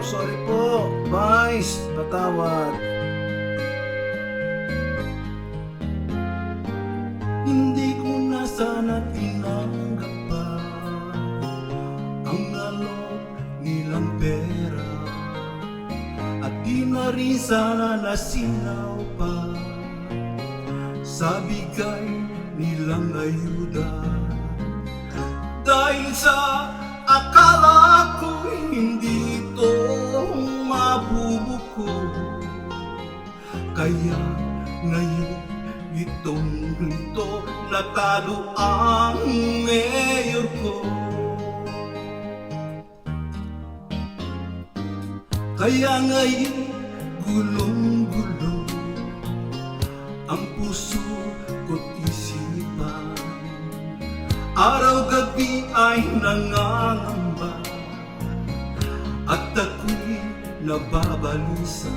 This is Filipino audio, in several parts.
sorry po. Vice, patawad. Hindi ko na sana tinanggap pa ang alok nilang pera, at di na rin sana nasinaw pa sa bigay nilang ayuda. Dahil sa akala ko hindi ito mabubuko, kaya ngayon itong lito natalo ang mayor ko. Kaya ngayon gulong-gulo ang puso ko't isipan, araw-gabi ay nangangamba at ako'y nababalisa.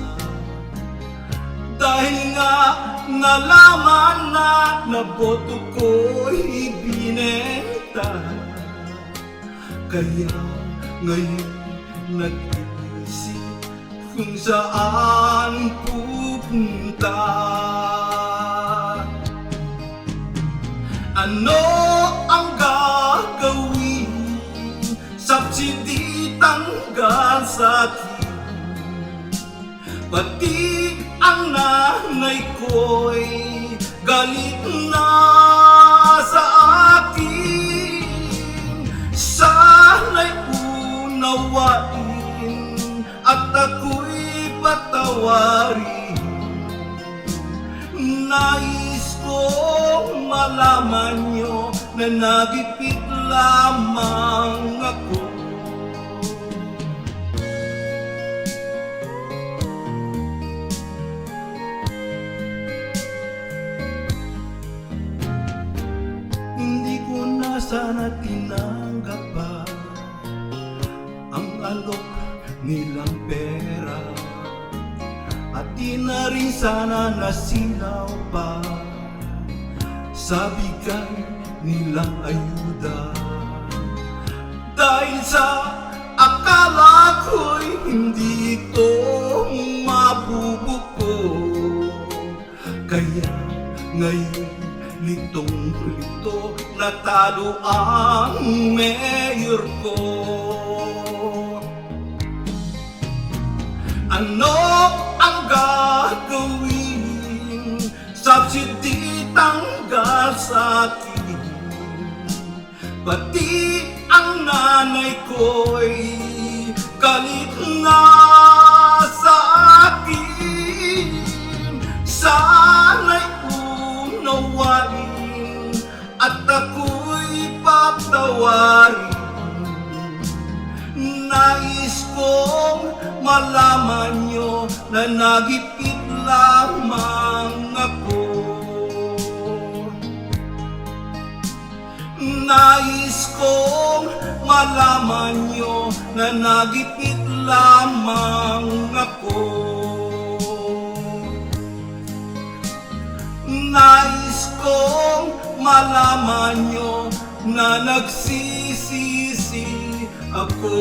Dahil nga nalaman na boto ko'y binenta, kaya ngayon nag-iisip kung saan pupunta. Ano ang gagawin? Subsidy tanggal sa akin, pati ang nanay ko'y galit na sa akin. Sana'y unawain at ako'y patawarin. Nais kong malaman nyo na nagipit lamang ako. Hindi ko na sana tinanggap pa ang alok nilang pera, at di na rin sana nasinaw pa sa bigay nilang ayuda. Dahil sa akala ko'y hindi ito mabubuko, kaya ngayon litong-lito natalo ang mayor ko. Ano ang gagawin? Subsidy tanggal sa akin, pati ang nanay ko'y galit na sa akin. Sana'y unawain at ako'y patawarin. Nais kong malaman nyo na nagipit lamang ako. Nais kong malaman nyo na nagipit lamang ako. Nais kong malaman nyo na nagsisisi ako.